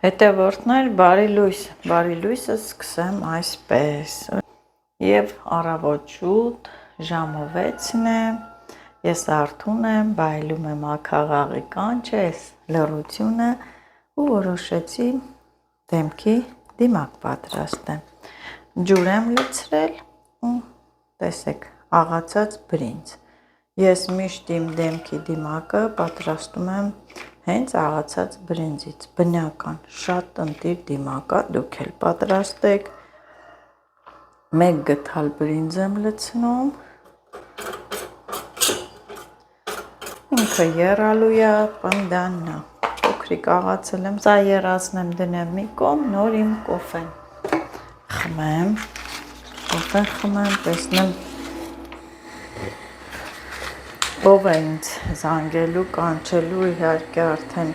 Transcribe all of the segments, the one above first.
Հետևորդներ, բարի լույսը սկսեմ այսպես և առավոտ շուտ ժամը 6-ն է, ես Արթուն եմ, բայլում եմ աքաղաղի կանչը, այս լռությունը ու որոշեցի դեմքի դիմակ պատրաստեմ։ Ջուր եմ լցրել ու տեսեք աղացած բրինձ։ Ես միշտ իմ դեմքի դիմակը պատրաստում եմ հենց աղացած բրինձից, բնական, շատ տնտիր դիմակ է, դուք էլ պատրաստեք։ Մեկ գթալ բրինձ եմ լցնում, ինքը եռալու է, պնդաննա, փոքրիկ աղացել եմ, սա եռացնեմ դնեմ մի կողմ, նոր իմ կոֆեն խմեմ, տեսնեմ ով է ինձ զանգելու, կանչելու, իհարկե արդեն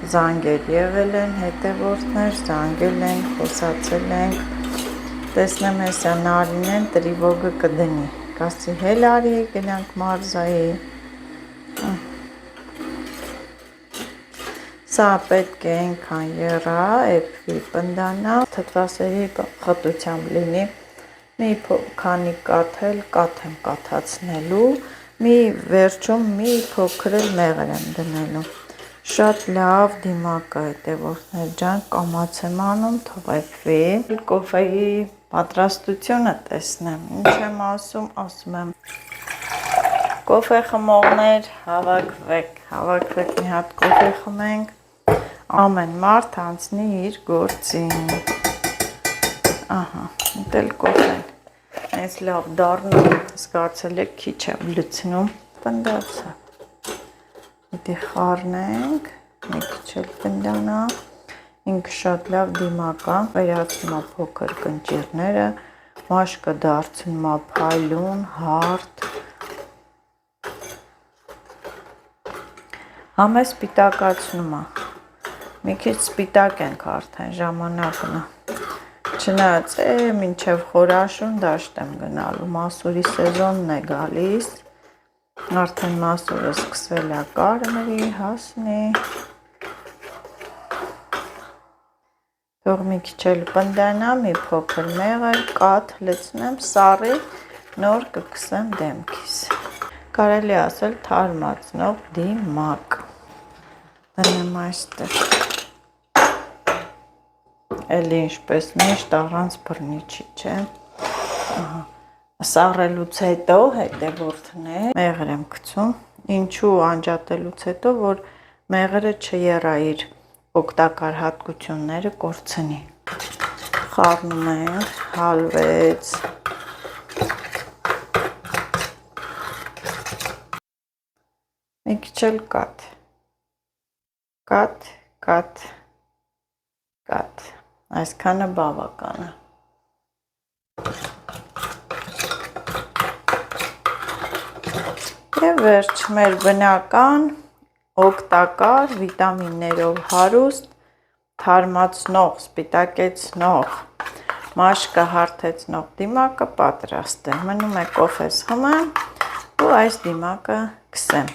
զանգեր եղել են, հետևորդներ, զանգել են, խոսացել ենք, տեսնեմ հեսա Նարինեն տրիվոգը կդնի, կասի հել արի, գնանք մարզայի, սա պետք է ինքան եռա, էպվի, պնդանա, թթվասերի խտությամբ լինի, մի քանի կաթել, կաթ եմ կաթացնելու, մի վերջում մի փոքր էլ մեղր եմ դնելու, շատ լավ դիմակ է հետևորդներ ջան, կամաց եմ անում, թողեփվի, կոֆեի պատրաստությունը տեսնեմ, ինչ եմ ասում եմ, կոֆե խմողներ հավաքվեք մի հատ կոֆե խմենք, ամեն մարդ անցնի իր գործին, ահա, ուտել կոֆեն, այս լավ դառնում, զգացել եք քիչ եմ լցնում, պնդացա, դի խառնենք, մի քիչ էլ պնդանա, ինքը շատ լավ դիմակ է, վերացնում է փոքր կնճիռները, մաշկը դարձնում է փայլուն, հարթ, համե սպիտակացնում է, մի քիչ սպիտակ ենք արդեն ժամանակն է, չնայած մինչև խորաշուն դաշտ եմ գնալու, մասուրի սեզոնն է գալիս, արդեն մասուրը սկսվել է կարմրի, հասնի, թող մի քիչ էլ պնդանա, մի փոքր մեղր, կաթ լցնեմ, սառի, նոր կքսեմ դեմքիս, կարելի ասել թարմացնող դիմակ, դնեմ այստեղ, էլի ինչպես միշտ առանց բռնիչի, չէ, սառելուց հետո հետևորդներ, մեղր եմ գցում, ինչու անջատելուց հետո, որ մեղրը չեռա իր օգտակար հատկությունները կորցնի, խառնում ենք, հալվեց, մի քիչ էլ կաթ, այսքանը բավական է, և վերջ մեր բնական, օգտակար, վիտամիններով հարուստ, թարմացնող, սպիտակեցնող, մաշկը հարթեցնող դիմակը պատրաստ է, մնում է կոֆես խմեմ ու այս դիմակը քսեմ,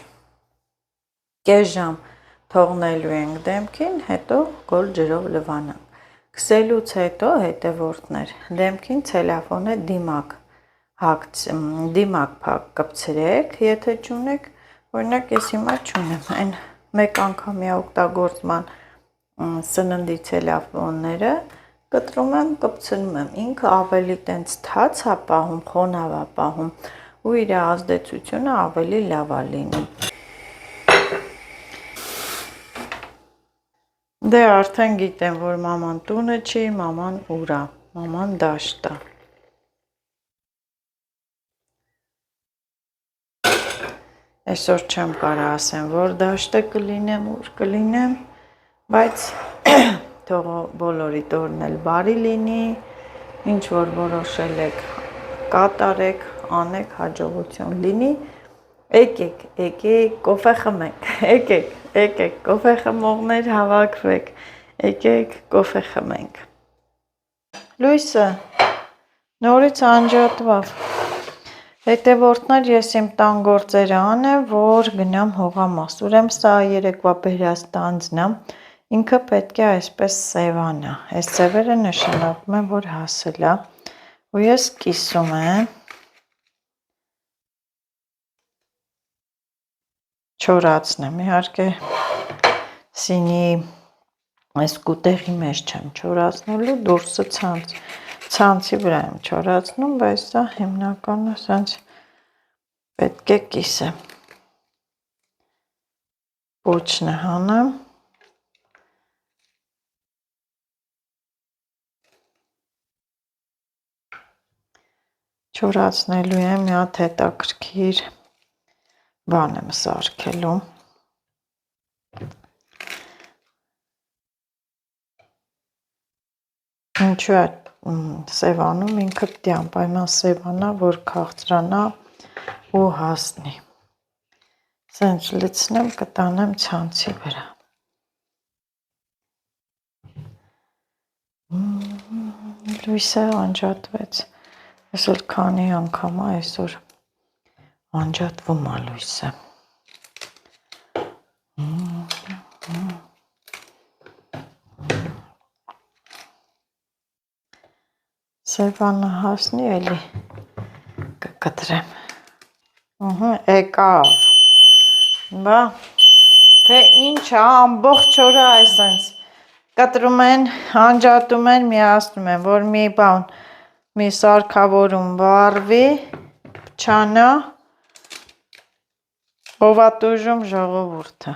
կես ժամ թողնելու ենք դեմքին, հետո գոլ ջրով լվանանք, քսելուց հետո հետևորդներ, դեմքին ցելոֆանե դիմակ կպցրեք, եթե չունեք, օրինակ ես հիմա չունեմ, այն մեկ անգամյա օգտագործման սննդի ցելոֆանները կտրում եմ, կպցնում եմ, ինքը ավելի տենց թաց է պահում, խոնավ է պահում ու իր ազդեցությունը ավելի լավ է լինում։ Դե արդեն գիտեմ, որ մաման տունը չի, մաման ուր է, մաման դաշտ է։ Այսօր չեմ կարող ասեմ, որ դաշտը կլինեմ, ուր կլինեմ, բայց թող բոլորի տորն էլ բարի լինի, ինչ որ որոշել եք, կատարեք, անեք, հաջողություն լինի, եկեք, կոֆե խմենք, եկեք, կոֆե խմողներ հավաքվեք, եկեք, կոֆե խմենք։ Լույսը նորից անջատվավ։ Հետևորդներ, ես իմ տան գործերը անեմ, որ գնամ հողամաս, ուրեմն սա երեկվա բերած տանձն է, ինքը պետք է այսպես սևանա։ Այս ձևերը նշանակում են, որ հասել է, ու ես կիսում եմ չորացնեմ, իհարկե սինի այս կուտեղի մեջ չեմ չորացնելու, դուրսը ցանցի վրա եմ չորացնում, բայց դա հիմնականը սենց պետք է կիսեմ։ Պոչն է հանեմ։ Չորացնելու եմ մի հատ հետաքրքիր բան եմ սարքելու։ Ինչու է սևանում, ինքը պետք է անպայման սևանա, որ քաղցրանա ու հասնի։ Սենց լցնեմ, կտանեմ ցանցի վրա։ Լույսը անջատվեց։ Այսօր քանի անգամ է այսօր անջատվում է լույսը։ Սևանը հասնի էլի կկտրեմ։ Եկավ։ Բա, թե ինչ է, ամբողջ օրը այսենց կտրում են, անջատում են, միացնում են, որ մի բան, մի սարքավորում վառվի, փչանա, հովատուժում ժողովուրդը։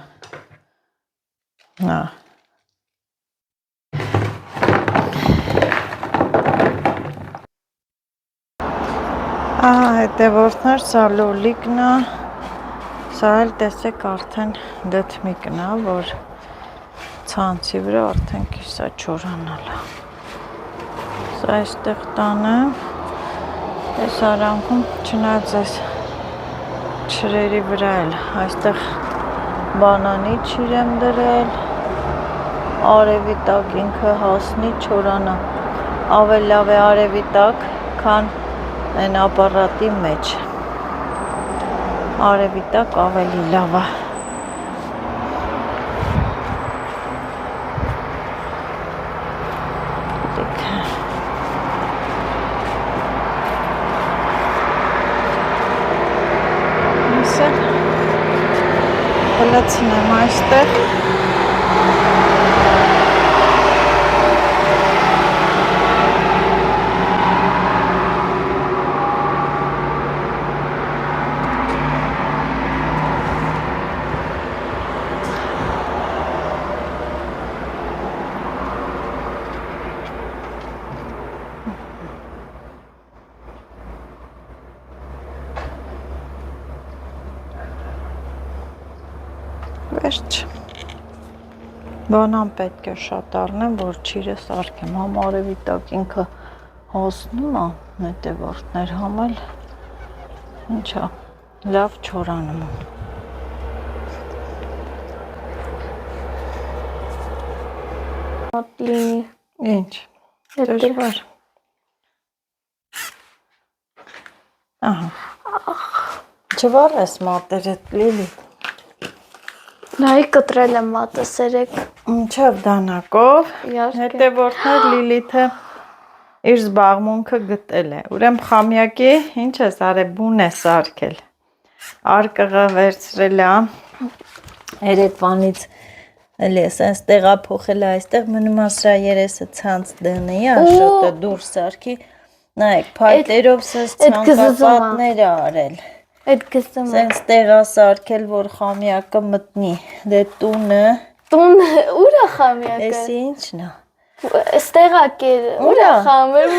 Նա։ Հետևորդներ, սա լոլիկն է, սա էլ տեսեք արդեն դդմիկն է, որ ցանցի վրա արդեն կիսա չորանալ է։ Սա այստեղ տանեմ, այս արանքում չնայած այս չրերի վրա էլ, այստեղ բանանի չիր եմ դրել, արևի տակ ինքը հասնի չորանա, ավել լավ է արևի տակ, քան այն ապարատի մեջ, արևի տակ ավելի լավ է։ Լցնեմ այստեղ։ Վերջ, բանան պետք է շատ առնեմ, որ չիրը սարքեմ, համ արևի տակ ինքը հասնում է, հետևորդներ, համ էլ, ինչա, լավ չորանում են։ Մոտնի։ Ինչ, դժվար։ Ահա, չվառ ես մատերդ, Լիլի։ Նայի կտրել եմ մատը սերեք։ Ինչև դանակով, Իհարկե։ հետևորդներ Լիլիթը իր զբաղմունքը գտել է, ուրեմ խամյակի, ինչ ես արել, բուն է սարքել, արկղը վերցրել է, երեկվանից էլի սենց տեղափոխել է այստեղ, մնում ասրա երեսը ցանց դնի, աշոտը դուր սարքի, նայեք, փայտերով սենց ցանկապատներ է արել, Այդ գստում է։ սենց տեղասարքել, որ խամյակը մտնի, դե տունը, Տուն, ուր է խամյակը։ էսի ինչն է։ Ստեղակ էր, ուր է խամեր,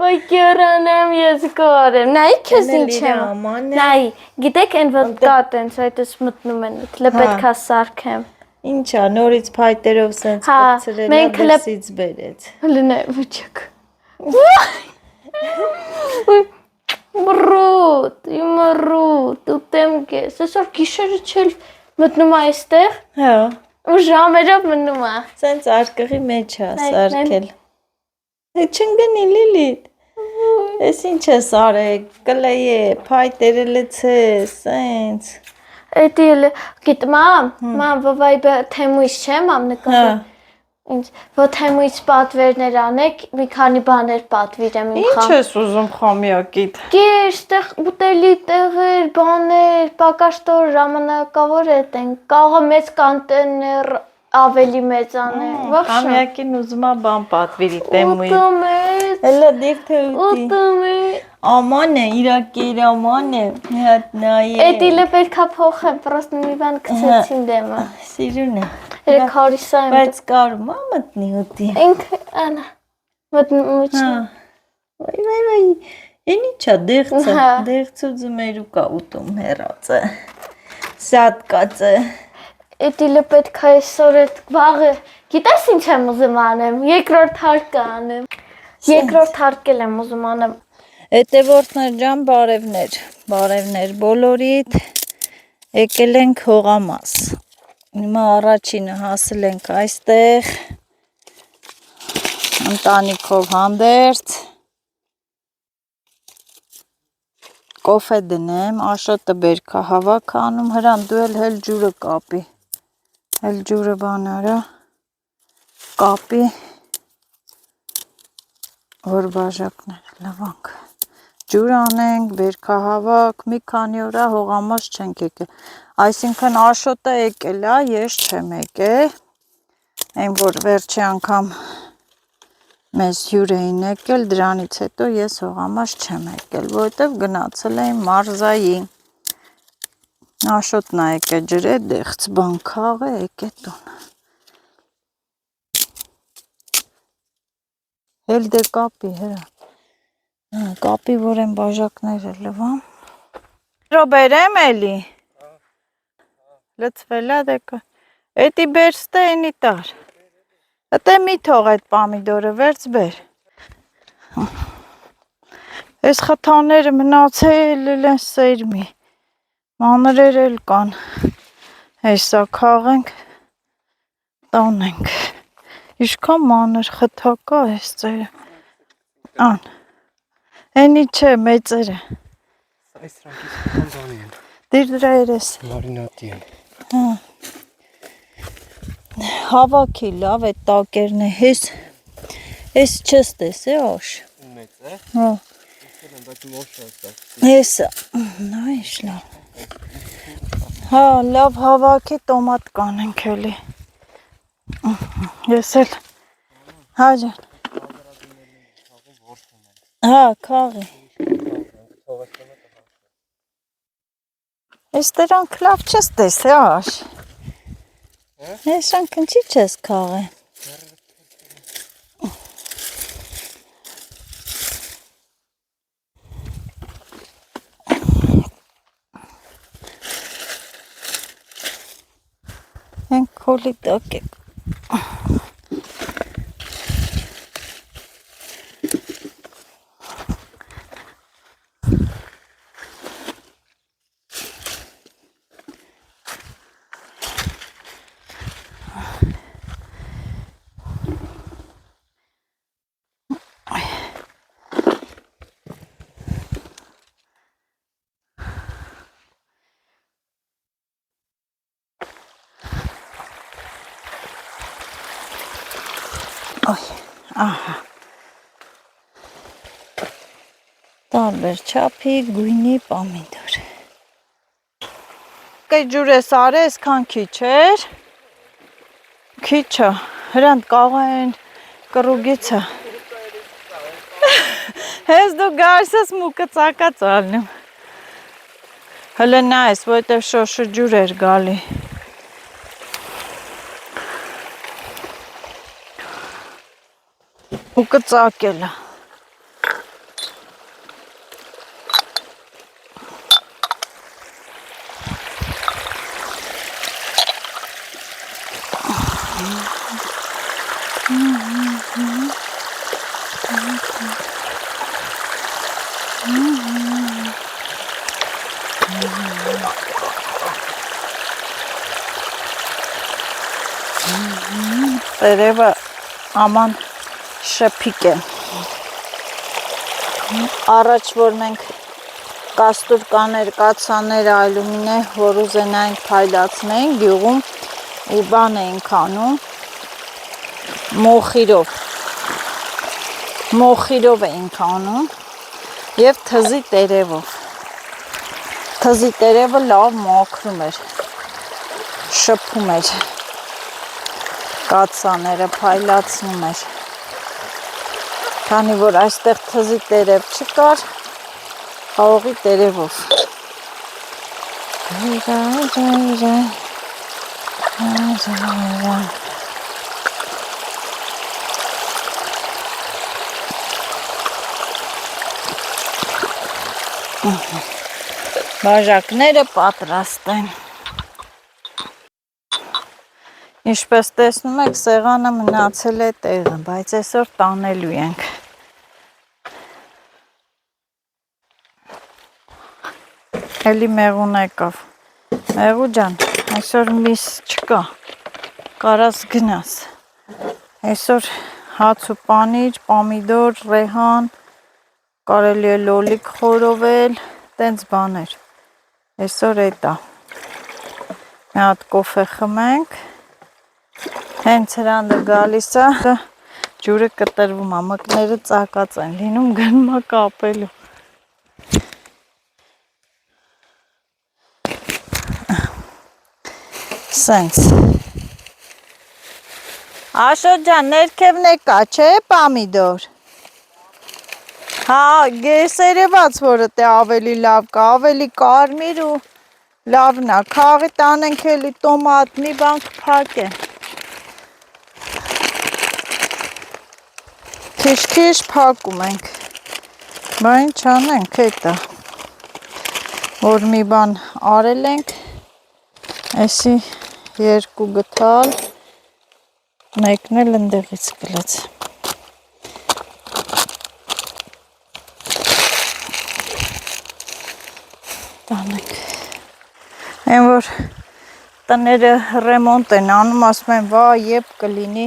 վայ կերանեմ ես կարեմ, նայի քեզ ինչ եմ, նայի, գիտեք են որ կա տենց այդս մտնում են, լը պետք է սարքեմ։ Ինչա, նորից փայտերով սենց կպցրել է դրսից բերեց։ Լնայ, վուչակ։ Մռուտ, ուտեմ կես, այսօր գիշերը չել մտնում է այստեղ, ու ժամերով մնում է։ Սենց արկղի մեջ է սարքել։ Չնգնի Լիլիթ, ես ինչ ես արեք, կլեյե, փայտերը լցես, սենց։ Էդի գիտ մամ վայ թեմույս չէ մամ նկատի ինձ որ թեմույս պատվերներ անեք մի քանի բաներ պատվիրեմ իմ Ինչ ես ուզում խամյակիդ Կեր, տեղ ուտելի տեղեր, բաներ, պակաշտոր ժամանակավոր են, կարող է մեծ կանտեներ ավելի մեծ անել, Խամյակին ուզում է բան պատվիրի թեմույս Ուտում Էլա դիվ թե ուտի Ուտում Աման է, իրակեր աման է, մի հատ նայի Էդիլը պետքա փոխեմ, պրոստ մի բան կցեցին դեմը Սիրուն է Երեք հարիսա եմ Բայց կարում է մտնի ուտի Ինքը անա մտնի Վայ, են իչա դեղցը ձմերուկա ուտում հերացը, սատկացը Էդիլը պետքա այսօր էդ բաղը, գիտես ինչ եմ ուզում անեմ, երկրորդ հարկը անեմ, երկրորդ հարկել եմ ուզում անեմ Հետևորդներ ջան բարևներ բոլորիդ, եկել ենք հողամաս, հիմա առաջինը հասել ենք այստեղ, ընտանիքով հանդերձ, կոֆե դնեմ, Աշոտը բերքա հավաք անում, հրան դու էլ ջուրը կապի, էլ ջուրը բան արա, կապի, որ բաժակներ լվանք, ջուր անենք, բերքա հավաք, մի քանի օրա հողամաս չենք եկել, այսինքն Աշոտը եկել է, ես չեմ եկել, այն որ վերջի անգամ մեզ հյուր էին եկել, դրանից հետո ես հողամաս չեմ եկել, որովհետև գնացել էին մարզայի, Աշոտն է եկել ջրե դեղց բան քաղ է եկել տուն, էլ դե կապի հրա, կապի որ են բաժակները լվամ, բերեմ էլի, լծվել է դեկը, էդի բերստե ենի տար, Ատե մի թող այդ պամիդորը վերց բեր, ես խթաները մնացել են սերմի, մանրեր էլ կան, հեսա քաղենք, տանենք, իշքան մանր խթակա ես ծերը, ան, ենի չէ մեծերը, Այս ռանկից կան բանի են, դիր դրա երես, մարինատի են, Հավաքի լավ է տակերն է, հես չես տես է աշ, մեծ է, հա, բայց մոշ է, հեսա, նա ինչ լավ, հա, լավ հավաքի տոմատ կանենք էլի, ես էլ, հա ջան, հա, քաղի, ես դրանք լավ չես տես է աշ, ես շանք ընչի չես քաղը, են քոլի տակ եք, ահա, տարբեր չափի գույնի պամիդոր, կայ ջուր ես արես կան քիչ էր, քիչը, հրանդ կաղեն կրուգիցը, ես դու գարս ես մուկը ծակած ալնում, հլը նայս, որտև շոշը ջուր էր գալի, ու կծակել է, Տերևը աման շփիկ է, առաջ որ մենք կաստուրկաներ, կացաներ, այլումինե, որ ուզենայինք փայլացնենք գյուղում ու բան էինք անում մոխիրով էինք անում և թզի տերևով։ Թզի տերևը լավ մաքրում էր, շփում էր, կացաները փայլացնում էր։ Քանի որ այստեղ թզի տերև չկար, խաղողի տերևով։ Բաժակները պատրաստ են։ Ինչպես տեսնում եք, սեղանը մնացել է տեղը, բայց այսօր տանելու ենք։ Էլի մեղուն եկավ։ Մեղու ջան, այսօր միս չկա, կարաս գնաս։ Այսօր հաց ու պանիր, պամիդոր, ռեհան, կարելի է լոլիկ խորովել, տենց բաներ։ Այսօր էտա։ Մի հատ կոֆե խմենք։ Հենց հրանդը գալիս է, ջուրը կտրվում է, մկները ծակած են լինում, գնում է կապելու։ Սենց։ Աշոտ ջան, ներքևն է կա, չէ, պամիդոր։ Հա, գեսերևաց, որը տե ավելի լավ կա, ավելի կարմիր ու լավն է, քաղի տանենք էլի տոմատ, մի բան կփակեմ։ Քիչ-քիչ փակում ենք, բա ինչ անենք էտա, որ մի բան արել ենք, այսի երկու գտալ, մեկն էլ ընդեղից կլեց։ Տանենք, են որ տները ռեմոնտ են անում, ասում են, վա, եբ կլինի,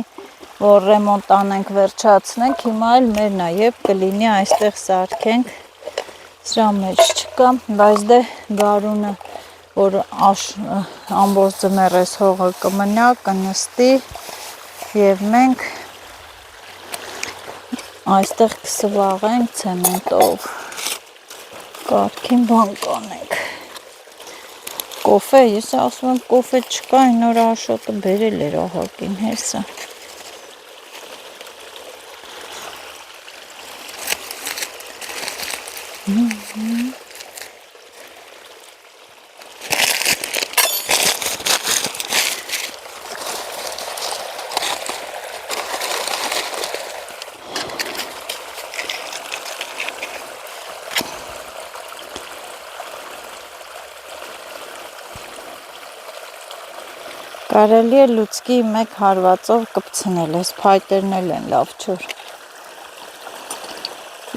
որ ռեմոնտ անենք, վերջացնենք, հիմա էլ մերն է, եբ կլինի այստեղ սարքենք, սրա մեջ չկա, բայց դե գարունը, որ ամբողջ ձմեռ էս հողը կմնա, կնստի և մենք այստեղ կսվաղենք ցեմենտով, կարգին բան կանենք։ Կոֆե, ես ասում եմ կոֆե չկա, այն նոր Աշոտը բերել էր ահագին հեսա։ Կարելի է լուցկի մեկ հարվածով կպցնել, այս փայտերն էլ են լավ չոր։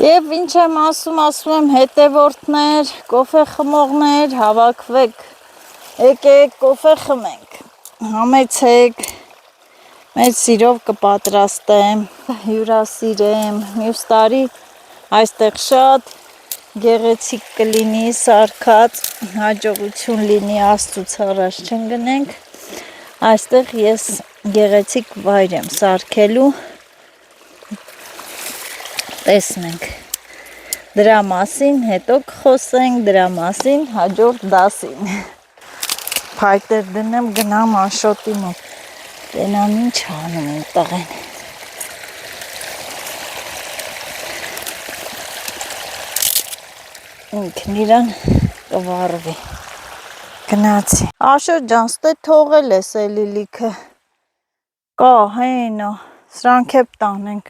Եվ ինչ եմ ասում եմ հետևորդներ, կոֆե խմողներ, հավաքվեք, եկեք կոֆե խմենք, համեցեք, մեծ սիրով կպատրաստեմ, հյուրասիրեմ, մյուս տարի այստեղ շատ գեղեցիկ կլինի, սարքած, հաջողություն լինի, Աստծուց առաջ չընկնենք, այստեղ ես գեղեցիկ վայր եմ սարքելու, տեսնենք, դրա մասին հետո կխոսենք, դրա մասին հաջորդ դասին, փայտեր դնեմ գնամ Աշոտի մոտ, տենամ ինչ անում եմ տղեն, ինքն իրան կվարվի, գնացի, Աշոտ ջան, ստե թողել ես էլի լիքը, կա, հենա, սրանք էպ տանենք,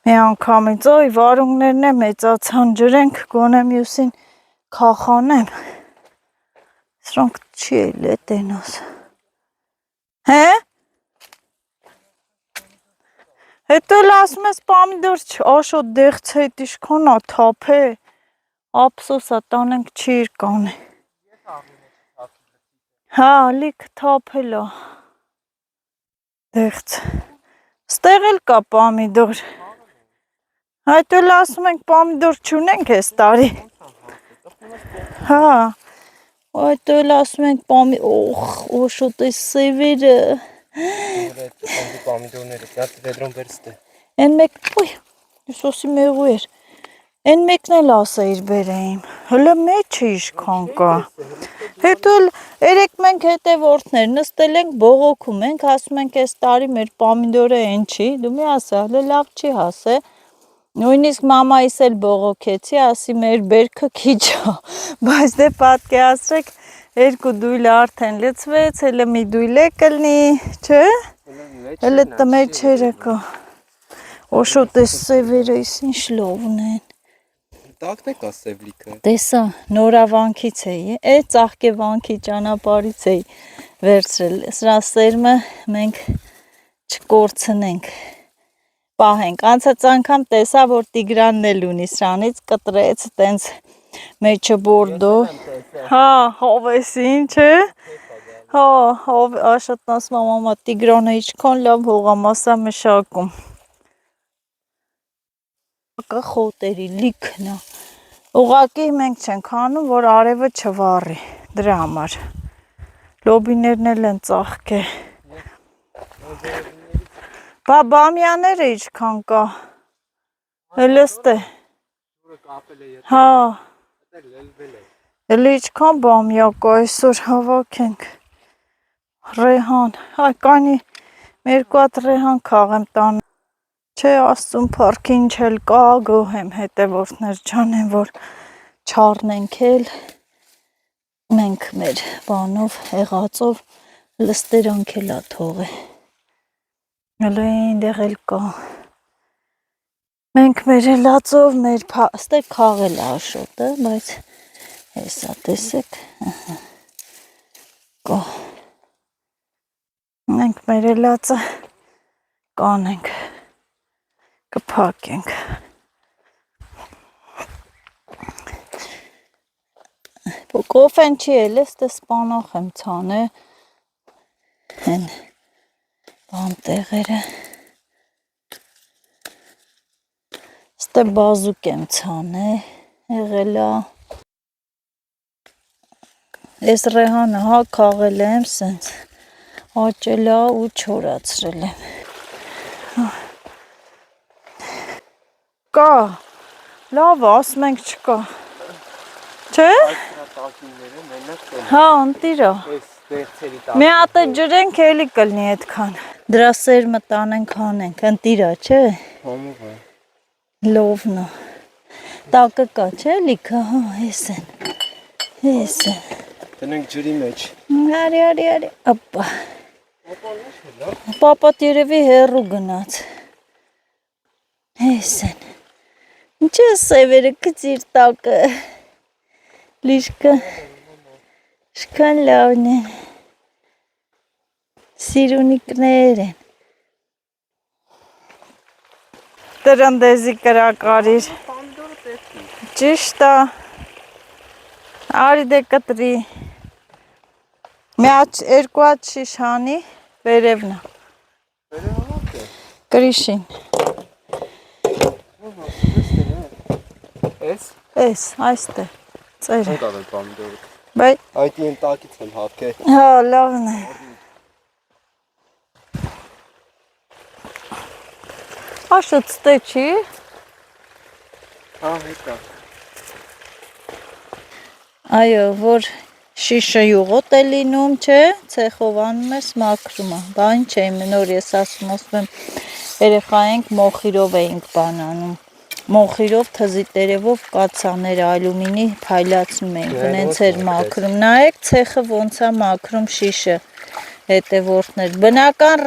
մի անգամից, ոյ, վարունգներն է մեծացան, ջրենք, գոնե մյուսին կախանեմ, սրանք չի էլ է տենաս, հե? Հետո էլ ասում ես պամիդոր Աշոտ դեղց հետ իշքան ա թափ է, ափսոս ա տանենք չիր կան է, հա, լիք թափել ա, դեղց, ստեղ էլ կա պամիդոր, Այդ էլ ասում ենք պոմիդոր չունենք այս տարի։ Հա։ Այդ էլ ասում ենք օշոտ է սևերը։ Այդ պոմիդորները, դա վեդրոն վերստե։ Են մեկ, ոյ, սոսի մեղու էր։ Են մեկն էլ ասեիր բերեիմ։ Հələ մեջը իշքան կա։ Հետո էլ երեք մենք հետևորդներ նստել ենք բողոքում ենք, ասում ենք այս տարի մեր պոմիդորը են չի, դու մի ասա, հələ լավ չի հասե։ Նույնիսկ մամայիս էլ բողոքեցի, ասի մեր բերքը քիչ է, բայց դե պատկերացրեք երկու դույլը արդեն լցվեց, հələ մի դույլ է կլնի, չէ՞։ Հələ տմեջերը կա։ Օշոտ է սևերը, ինչ լավն են։ Տակն է կա սևլիկը։ Տեսա, նորավանքից էի, ծաղկե վանքի ճանապարհից էի վերցրել։ Սրա սերմը մենք չկորցնենք։ Պահենք։ Անցած անգամ տեսա, որ Տիգրանն էլ ունի, սրանից կտրեց, տենց մեջը բորդո։ Հա, հովեսին, չէ։ Հա, աշոտն ասում մամա, Տիգրանը ինչքան լավ հողամասա մշակում։ Խոտերի լիքն է։ Ուղղակի մենք չենք անում, որ արևը չվառի դրա համար։ Լոբիներն էլ են ծաղկե։ Բա բամյաները ինչքան կա։ Հելստե։ Հա։ Էլ ինչքան բամյա կա, այսօր հավաքենք։ Ռեհան, այ կանի երկու հատ ռեհան քաղեմ տան։ Չէ, Աստծուն փառքի ինչ էլ կա, գոհ եմ հետևորդներ ջան են, որ չառնենք էլ մենք մեր բանով, եղածով լստերանք էլ ա թողե։ Հələ այնտեղ էլ կա։ Մենք մեր ելածով, մեր ստեղ քաղել է աշոտը, բայց հեսա տեսեք, կա։ Մենք մեր ելածը կանենք, կփակենք։ Կոֆեն չի էլ, ստե սպանախ եմ ցանը, են բան տեղերը, ստե բազուկ եմ ցանը, եղելա, ես ռեհանը հա քաղել եմ սենց, աճելա ու չորացրել եմ։ Կա, լավ ասում ենք չկա, չէ։ Հա, ընտիրա։ Մի հատ է ջրենք էլի կլնի այդքան։ Դրա սերմը տանենք հանենք, ընտիրա, չէ։ Լովն է։ Տակը կա, չէ, լիքը, հա, հեսեն։ Հեսեն։ Տնենք ջրի մեջ։ Արի, ապա։ Պապատ երևի հեռու գնաց։ Հեսեն։ Ինչ է սևերը կծիր տակը։ Լիշկը շքան լավն են, սիրունիկներ են, տրնդեզի կրակարիր, ճիշտ է, արի դե կտրի, երկու հատ շիշ հանի, վերևն է, կրիշին, ես, այստե, ծերը, Բայց այդ իմ տակից եմ հատկե։ Հա, լավն է։ Աշոտ ստե չի։ Հա, հետա։ Այո, որ շիշը յուղոտ է լինում, չէ, ցեխով անում ես մաքրում է։ Բա ինչ է նոր ես ասում եմ, երեխա ենք մոխիրով էինք բանանում։ Մոխիրով թզի տերևով կացաները ալյումինի փայլացնում ենք, նենց էր մաքրում։ Նայեք ցեխը ոնց է մաքրում շիշը, հետևորդներ։ Բնական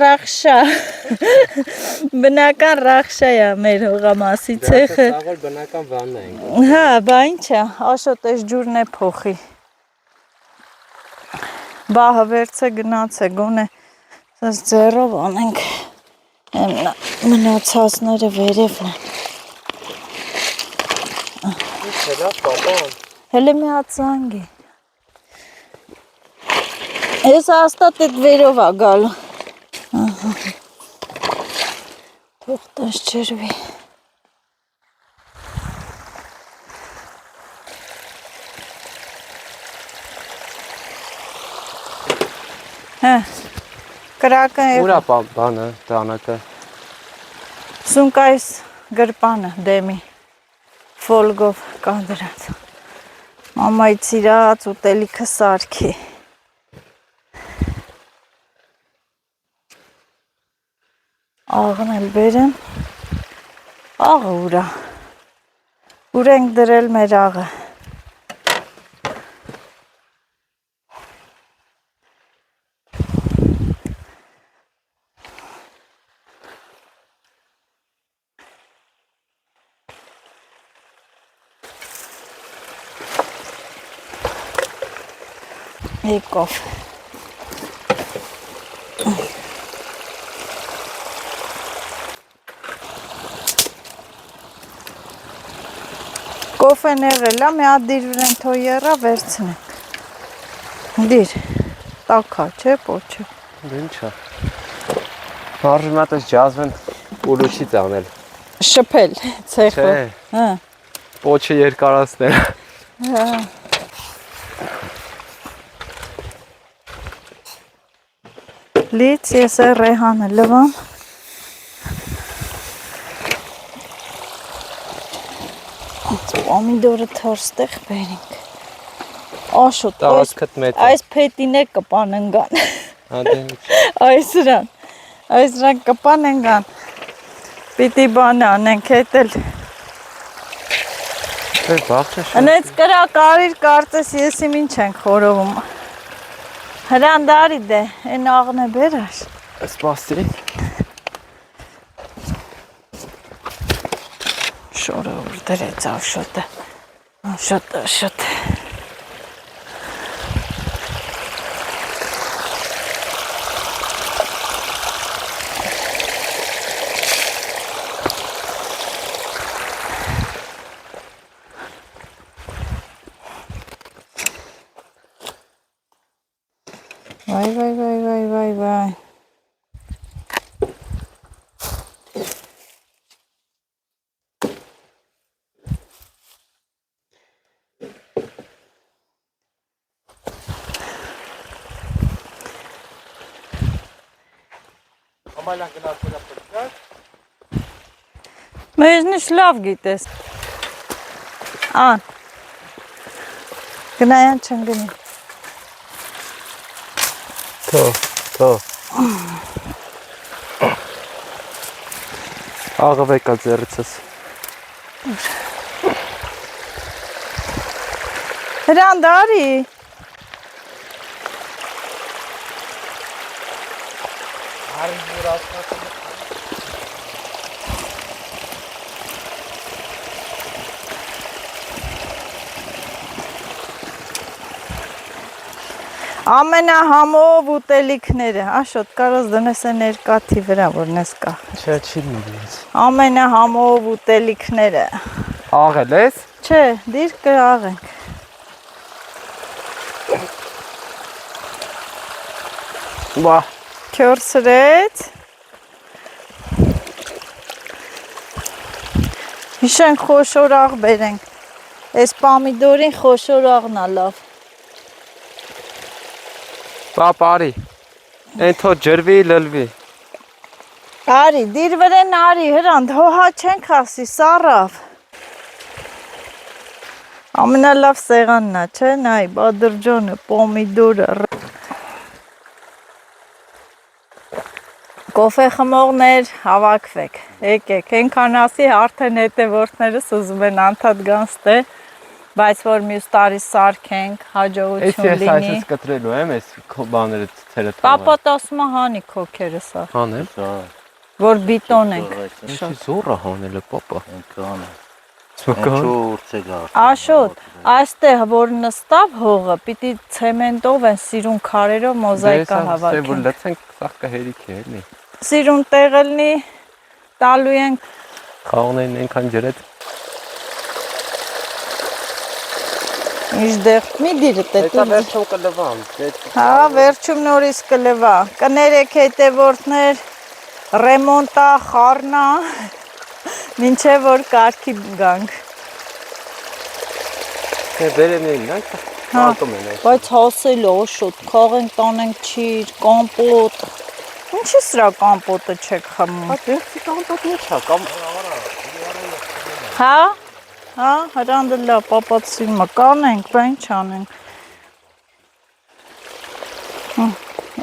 ռախշա է մեր հողամասի ցեխը։ Ցավալ բնական վանն է։ Հա, բա ինչ է, աշոտ էս ջուրն է փոխի։ Բա հվերցե գնացե, գոնե սս ձեռով անենք։ Մնացածները վերևն են։ Հələ մի հատ զանգի։ Ես հաստատ այդ վերով ա գալու։ Թող տես ջրվի։ Հա։ Կրակը Ուրա բանը, դանակը։ Սունկայս գրպանը դեմի ֆոլգով կադրած։ Մամայից իրաց ուտելիքը սարքի։ Աղն էլ բերեմ։ Աղը ուրա։ Ուր ենք դրել մեր աղը։ Եկով։ Կոֆեն եղել է, մի հատ դիրվրեն թո եռա, վերցնենք։ Դիր, տակա, չէ, պոչը։ Ինչա։ Մարժի մատս ջազվեն ուլուչից անել։ Շպել, ցեխը։ Հա։ Պոչը երկարացնել։ Հա։ Լից ես է ռեհանը լվամ։ Պոմիդորը թարստեղ բերենք։ Աշոտ, այս փետին է կպաննգան։ Այսրան կպաննգան։ Պիտի բան անենք, հետ էլ։ Անեց կրակ արիր կարծես ես իմ ինչ ենք խորովում։ Հրան դարի դե, են աղն է բերար։ Սպասի։ Շորը ուր դրեց Աշոտը, Աշոտ։ Վայ։ Մեզնիշ լավ գիտես։ Ան։ Գնայան չեն գնի։ Թո։ Աղը վեկա ձերիցս։ Հրան դարի։ Ամենահամով ուտելիքները, Աշոտ, կարոս դնես է ներկաթի վրա, որն ես կա։ Չէ, չի նորից։ Ամենահամով ուտելիքները։ Աղել ես։ Չէ, դիր կրաղենք։ Բա։ Քյորսրեց։ Հիշենք խոշոր աղ բերենք։ Այս պամիդորին խոշոր աղն է լավ։ Պապարի, են թո ջրվի լլվի։ Արի, դիր վրեն արի, հրանդ, հոհա չենք ասի, սարավ։ Ամենալավ սեղանն է, չէ, նայ, բադրջոնը, պոմիդորը։ Կոֆե խմողներ, հավաքվեք, եկեք, ենքան ասի, արդեն հետևորդներս ուզում են անդադ գան ստե, բայց որ մյուս տարի սարքենք, հաջողություն լինի։ Ես այսպես կտրելու եմ, այս բաները թերը թողել։ Պապատ ասում է հանի քոքերը սա։ Հանել։ Որ բիտոն ենք։ Ինչի զոռը հանելը, պապա։ Աշոտ, այստեղ որ նստավ հողը, պիտի ցեմենտով են սիրուն քարերով մոզաիկա հավաքեն։ Դե որ լցենք սաղ կհերիք է, էլի։ Սիրուն տեղ լինի, տալու ենք։ Խաղողներն ենքան ջրեց։ Իժդեղ մի դիրտ է Դա վերջում կլվամ։ Հա, վերջում նորից կլվա։ Կներեք հետևորդներ, ռեմոնտա, խառնա, մինչև որ կարգի գանք։ Վերևն էինք, Ատում են այս։ Բայց հասել է շուտ, քաղենք տանենք ճիր, կամպոտ։ Ինչի սրա կամպոտը չեք խմում։ Այդտեղի կամպոտ ինչ է, կամ Հա? Հա, հրանդը լա, պապացի կանենք, բա ինչ անենք։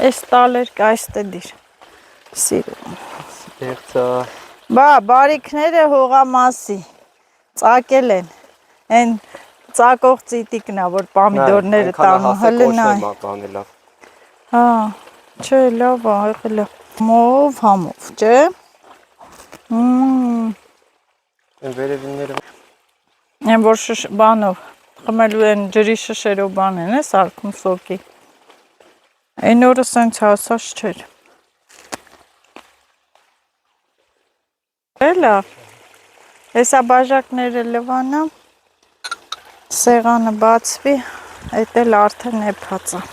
Այս տալեր կայստե դիր։ Սիրում։ ստեղծա։ Բա, բարիքները հողամասի, ծակել են, են ծակող ծիտիկն է, որ պամիդորները տանում, հլնայ։ Հա, չէ, լավ է, եղել է։ Մով, համով, չէ։ Են վերևինները։ Են որ բանով, խմելու են ջրի շշերով բան են, սարքում սոկի։ Այն օրը սենց հասած չէր։ Լավ, հեսա բաժակները լվանա, սեղանը բացվի, էդ էլ արդեն էփած է։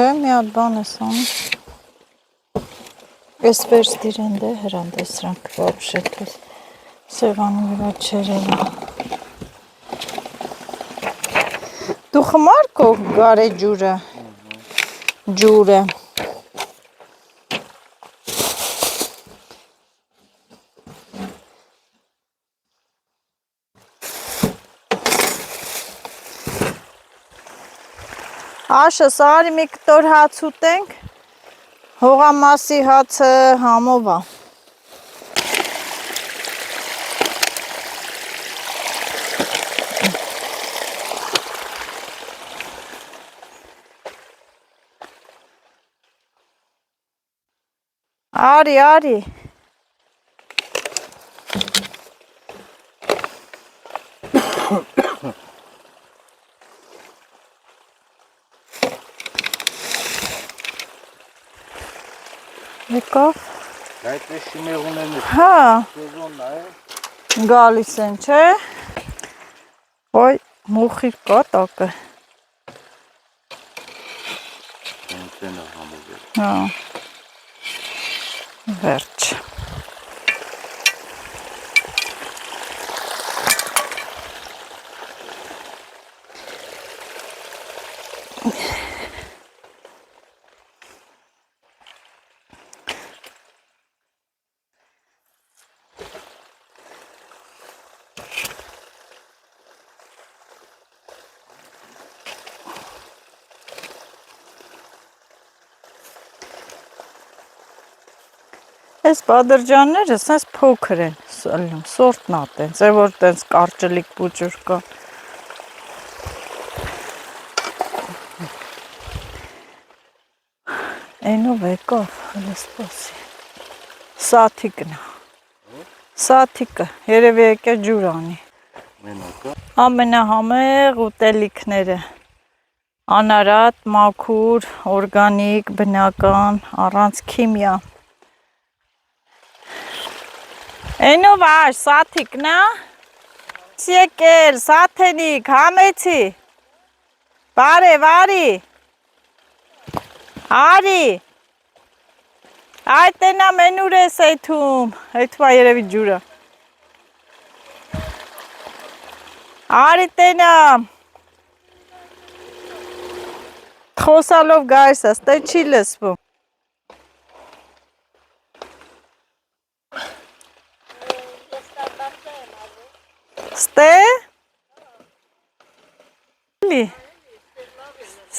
Չէ, մի հատ բան ես անում։ Ես վերջ դիրեն դե հրանդ է սրանք վաբշե կես սեղանի վրա չերելա։ Դու խմար կո գարե ջուրը։ Ջուրը։ Աշը, սարի մի կտոր հաց ուտենք, հողամասի հացը համով է։ Արի։ Եկավ։ Այդ էս շիմեղուներն Հա, սեզոնն է։ գալիս են, չէ։ Ոյ, մուխիր կա տակը։ Ընկնա համոզել։ Հա։ Վերջ։ Այս բադրջանները սենց փոքր են, սորտնա տենց, է որ տենց կարճլիկ պուջուր կա։ Այնով եկավ, հլես պասի։ Սաթիկն է։ Սաթիկը, երևի եկե ջուր անի։ Մենակը։ Ամենահամեղ ուտելիքները։ Անարատ, մաքուր, օրգանիկ, բնական, առանց քիմիա։ Այնով աշ, սաթիկն է։ Եկել, սաթենիկ, համեցի։ Բարև, արի։ Այդ տենա մենուր ես էթում, էթվա երևի ջուրը։ Արի տենա։ Խոսալով գայս ես, տե չի լսվում։ Ստե։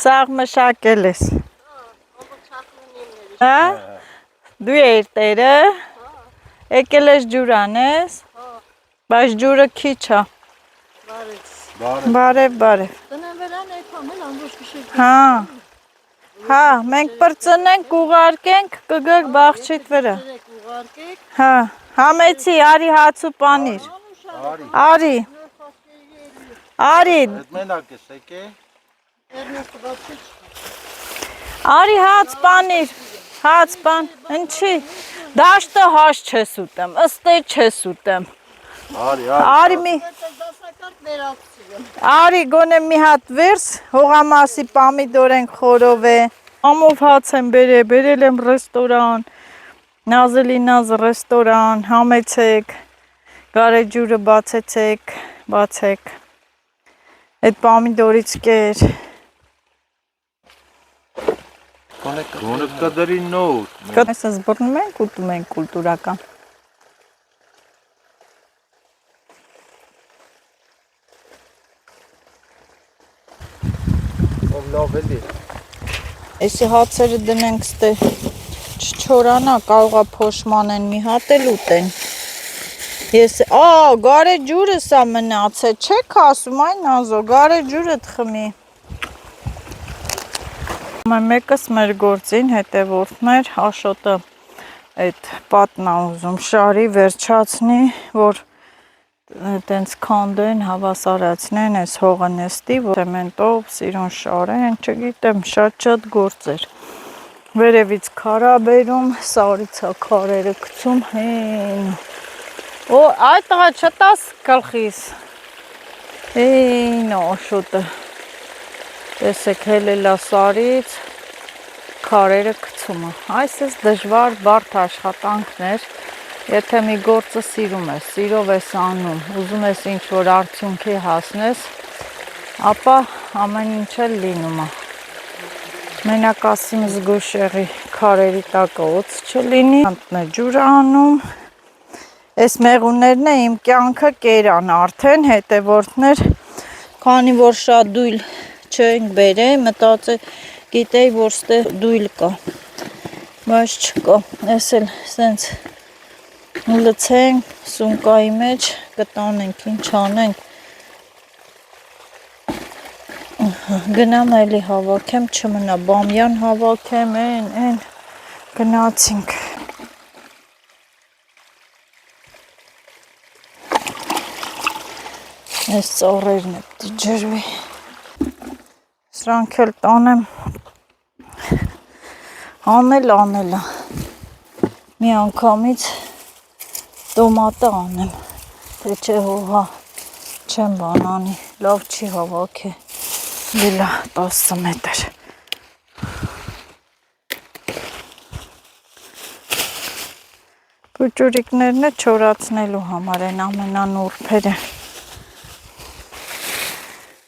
Սաղ մշակել ես։ Հա։ Դու էր տերը։ Եկել ես ջուր անես։ Բայց ջուրը քիչ է։ Բարև։ Տնեմ վերան այդքան էլ ամբողջ գիշեր։ Հա։ Հա, մենք պրծնենք, ուղարկենք, կգաք բաղջիդ վրա։ Հա, համեցի, արի հաց ու պանիր։ Արի։ Արի։ Այդ մենակ ես եկե։ Արի հաց պանիր։ Հաց պան, ինչի։ Դաշտը հաշ չես ուտեմ, ըստե չես ուտեմ։ Արի մի։ Արի գոնե մի հատ վերս, հողամասի պամիդոր ենք խորով է։ Ամով հաց եմ բերել եմ ռեստորան, նազելի նազ ռեստորան, համեցեք, գարեջուրը բացեցեք, բացեք, այդ պամիդորից կեր։ Գոնը կդրի նոր։ Կտեսը զբռնում ենք, ուտում ենք կուլտուրական։ Ով լավ էլի։ Էսի հացերը դնենք ստե չչորանա, կարողա փոշմանեն, մի հատ էլ ուտեն։ Ես, գարեջուրը սա մնացե, չեք ասում, այն ազո, գարեջուրը թխմի։ Մեկս մեր գործին հետևորդներ Աշոտը այդ պատնա ուզում շարի վերջացնի, որ տենց քանդեն, հավասարացնեն այս հողը նստի, որ սեմենտով սիրուն շարեն, չգիտեմ, շատ գործեր։ Վերևից քարա բերում, սարիցա քարերը գցում, հեն։ Օ, այդ տղա չտաս գլխիս։ Հեն Աշոտը։ Տեսեք հելելա սարից քարերը գցումը։ Այս էս դժվար բարդ աշխատանքներ, եթե մի գործը սիրում ես, սիրով ես անում, ուզում ես ինչ-որ արդյունքի հասնես, ապա ամեն ինչ էլ լինում է։ Մենակ ասիմ զգուշեղի քարերի տակը օծ չլինի, անտնե ջուրը անում։ Այս մեղուններն է իմ կյանքը կերան արդեն, հետևորդներ, քանի որ շատ դույլ չենք բերեի, մտածե գիտեի, որ ստե դույլ կա, բայց չկա, ես էլ սենց լցենք, սունկայի մեջ, կտանենք, ինչ անենք, գնամ էլի հավաքեմ, չմնա, բամյան հավաքեմ, են, գնացինք։ Այս ծառերն է պտի ջրվի։ Սրանք էլ տանեմ, անելա, մի անգամից տոմատը անեմ, թե չէ հողա չեմ բանանի, լավ չի հավաք է, գելա 10 մետր։ Պուճուրիկներն է չորացնելու համար են ամենանուրբերը,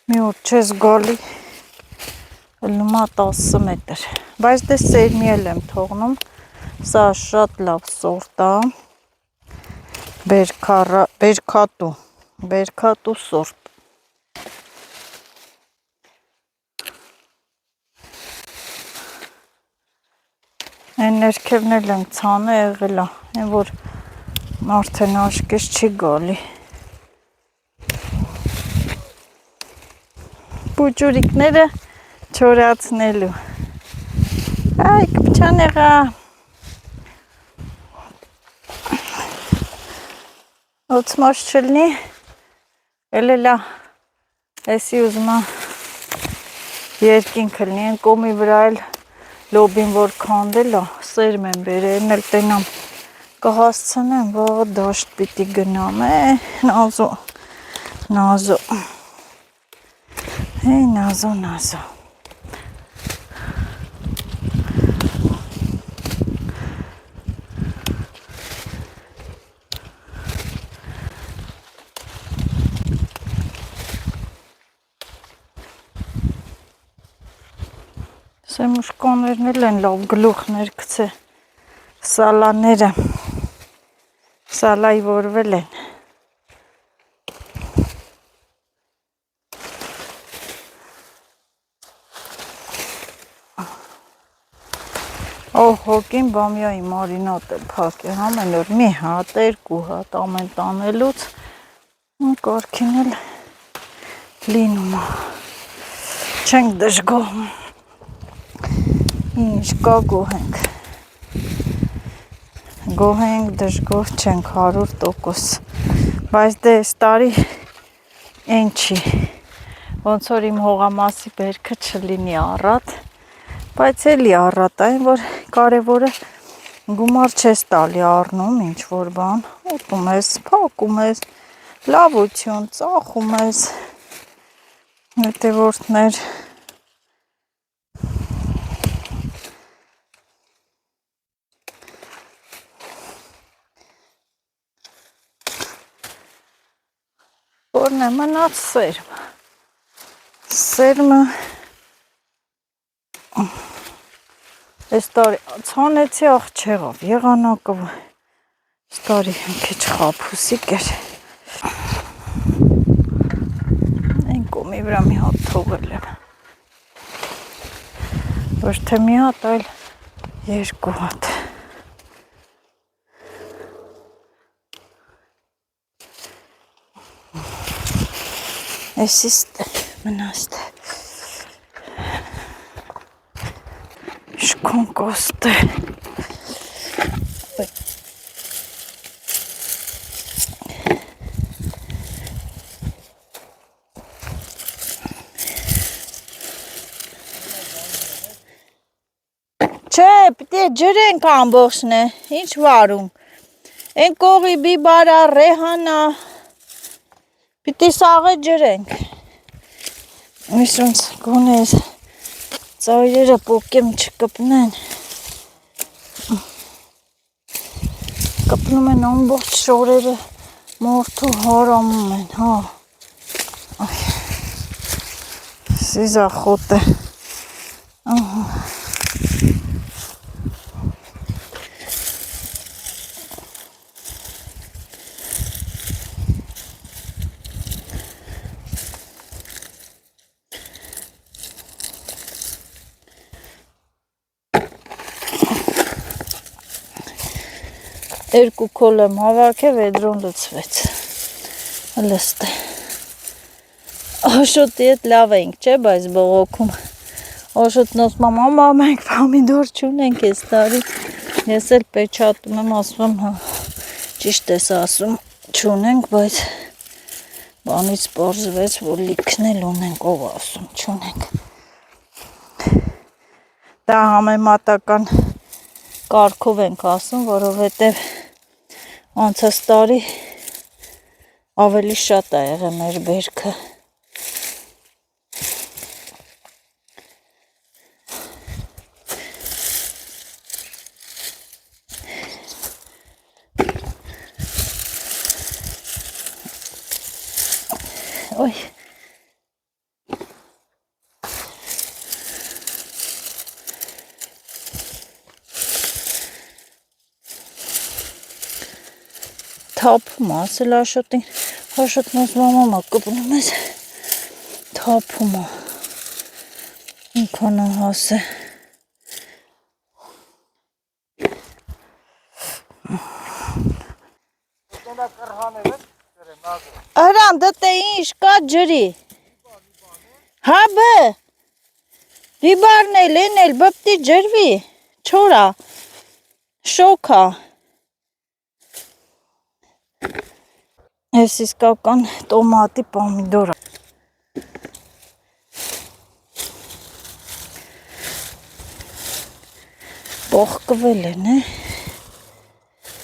մի օր չես գալի, լումա 10 մետր, բայց դե սերմիել եմ թողնում, սա շատ լավ սորտ է, բերքատու սորտ։ Այն ներքևն էլ եմ ցանը եղել է, այն որ արդեն աշկես չի գալի։ Պուճուրիկները չորացնելու։ Այ կպչան եղա։ Ոծմաշ չլնի, էլելա, էսի ուզմա երկին կլնի, են կոմի վրա էլ լոբին որ կանդել է, սերմ եմ բերել, էլ տենամ կհասցնեմ, վաղը դաշտ պիտի գնամ, նազո, Hey, նազո։ Սեմուշկաներն էլ են լավ գլուխներ գցե, սալաները, սալայի որվել են։ Հոգին բամյայի մարինատ է փակ է, ամեն օր մի հատ, երկու հատ ամեն տանելուց, կարգին էլ լինում է, չենք դժգոհում, Ինչ կա գոհենք։ Գոհենք դժգոհ չենք 100%։ Բայց դե այս տարի այն չի։ Ոնց որ իմ հողամասի բերքը չլինի առատ, բայց էլի առատ այն, որ կարևորը գումար չես տալի առնում ինչ որ բան, ուտում ես, փակում ես, լավություն, ծախում ես, հետևորդներ, որն է մնաց սերմը, սերմը, այս տարի ցանեցի աղ չեղավ, եղանակը այս տարի քիչ խափուսիկ էր, այն կոմի վրա մի հատ թողել եմ, ոչ թե մի հատ, այլ 2 հատ, այսիստ մնաստ շքուն կոստ է չէ, պիտի ջրենք ամբողջն է, ինչ վարում, են կողի բիբարա, ռեհանա, պիտի սաղը ջրենք, միսոնց գոնես ծայրերը պոկեմ չկպնեն, կպնում են ամբողջ շորերը մորթու հարամում են, հա, սիզախոտ է, երկու քոլ եմ հավաքել, վեդրոն լցվեց, լստ է, աշոտի հետ լավ ենք, չէ, բայց բողոքում, աշոտն ասում եմ, ամա մենք պամիդոր չունենք ես տարի, ես էլ պեչատում եմ, ասում եմ, ճիշտ ես ասում, չունենք, բայց բանից պարզվեց, որ լիքն էլ ունենք, ով ասում, չունենք, դա համեմատական կարգով ենք ասում, որովհետև անցած տարի ավելի շատ է եղել մեր բերքը։ Օй թափում ասել աշոտին, աշոտն ասում մամա կպնում ես, թափում ինքանը հասը, Արան դտե ինչ կա ջրի, հա բը, բիբարն էլ են էլ բպտի ջրվի, չորա, շոքա, Ես իսկական տոմատի պոմիդոր պողկվել են,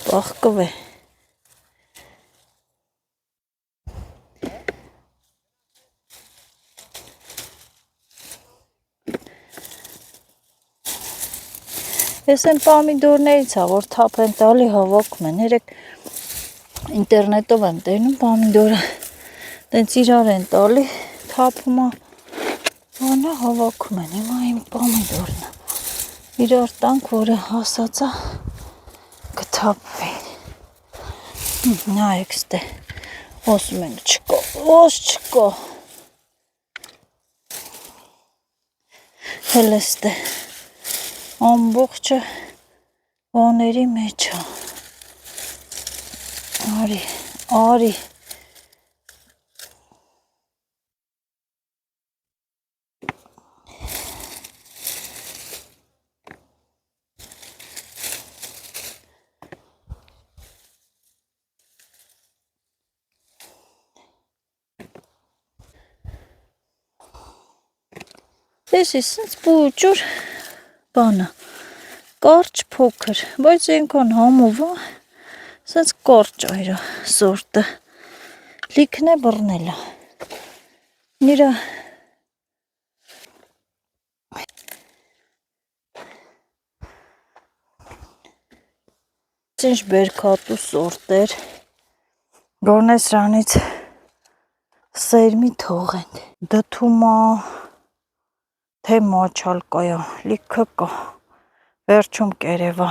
պողկվել Ես են պամիդորներից որ թափ են տալի հավաքում են, երեք ինտերնետով եմ տենում պամիդորը, տենց իրար են տալի, թափում անա հավաքում են, հիմա իմ պամիդորն իրար տանք, որը հասածա կթափվի, նայեք ստե, ասում ենք չկա, ոս չկա, հել ստե, ամբողջը բաների մեջ է, արի, արի, Տեսի, սենց պուճուր բանը, կարճ փոքր, բայց ենքան համով է, սենց կարճ այրա սորտը, լիքն է բռնելա, նիրա Ինչ բերքատու սորտեր, գոնե սրանից սերմի թողենք, դթումա, թե մաչալկայա, լիքը կա, վերջում կերևա,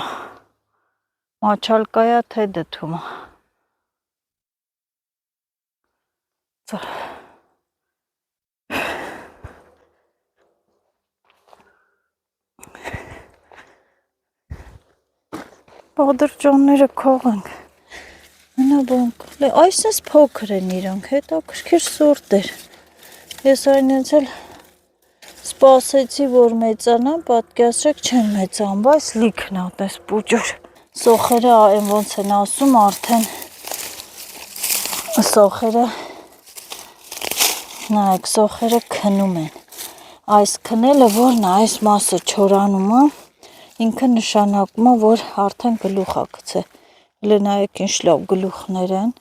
մաչալկայա, թե դթումա, բադրճանները կողենք, մնաբանք, այս ես փոքր են իրանք, հետա կրկիր սորտեր, ես այնենց էլ սպասեցի, որ մեծանան, պատկասրեք չեն մեծան, բայց լիքն ատես պուճոր, սոխերը այն ոնց են ասում, արդեն սոխերը, նայեք, սոխերը քնում են, այս քնելը, որն այս մասը չորանում է, ինքը նշանակում է, որ արդեն գլուխ է գցե, հլը նայեք ինչ լավ գլուխներ են,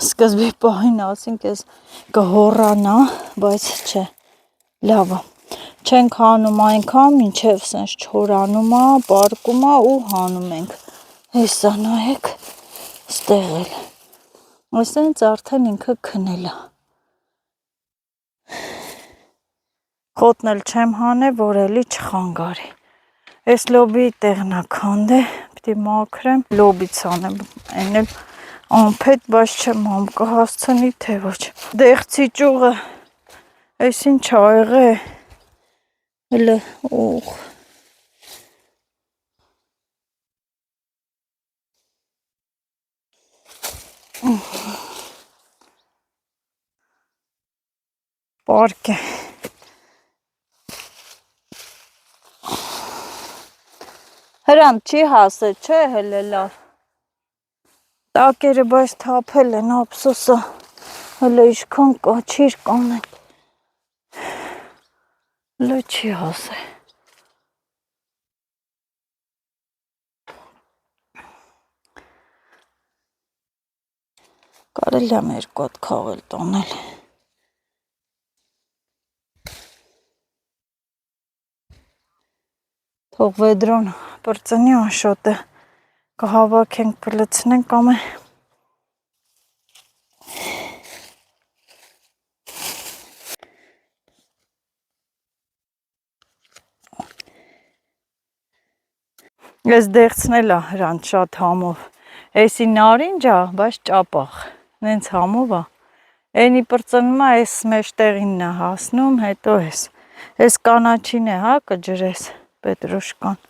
սկզբի պահին ասինք ես կհորանա, բայց չէ, լավ է, չենք հանում այնքան, մինչև սենց չորանում է, պարկում է ու հանում ենք, հեսա նայեք, ստեղ էլ, այսենց արդեն ինքը քնել է, խոտն էլ չեմ հանե, որ էլի չխանգարի, Ես լոբիի տեղն է քանդե, պիտի մաքրեմ, լոբից անեմ, այն էլ անփետ, բայց չեմ համ կհասցնի, թե ոչ, դեղցի ճուղը, այս ինչ աղեղ է, հլը, ուղ, պարկ է, Հրանտ չի հասել, չէ հելը լավ, տակերը բայց թափել են, ապսոսա, հլը իշքան կաչիր կանեն, հլը չի հասել, կարել եմ երկու հատ քաղել տանել, թող վեդրոն պրծնի անշոտը, կհավաքենք, կլցնենք ամեն, Ես դեղցնել է հրանց շատ համով, էսի նարինջ է, բայց ճապախ, նենց համով է, էնի պրծնում է, ես մեջ տեղինն է հասնում, հետո ես կանաչին է, հա, կջրես, պետրոշկան,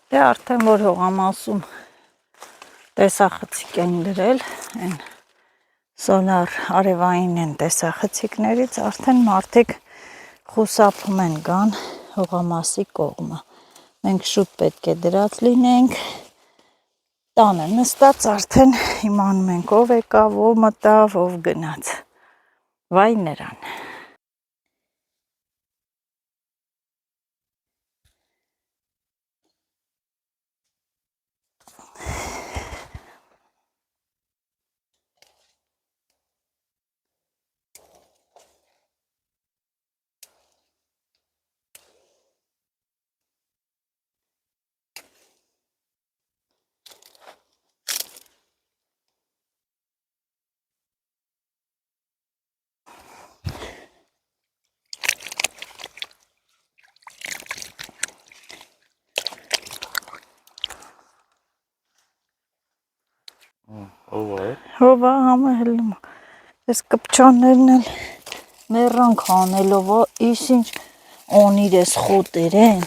Դե արդեն որ հողամասում տեսախցիկ են դրել, են սոլար արևային են տեսախցիկներից, արդեն մարդիկ խուսափում են գան հողամասի կողմը, մենք շուտ պետք է դրած լինենք, տանը նստած արդեն իմանում ենք ով եկավ, ով մտավ, ով գնաց, վայ նրան Հովա համը հելնում։ Ես կպչաններն էլ մեռանք անելով, ինչ օնիր ես խոտեր են։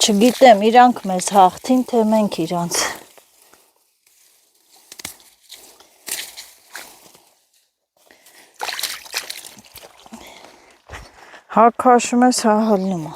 Չգիտեմ, իրանք մեզ հաղթին, թե մենք իրանց։ Հա քաշում ես, հա հլնում։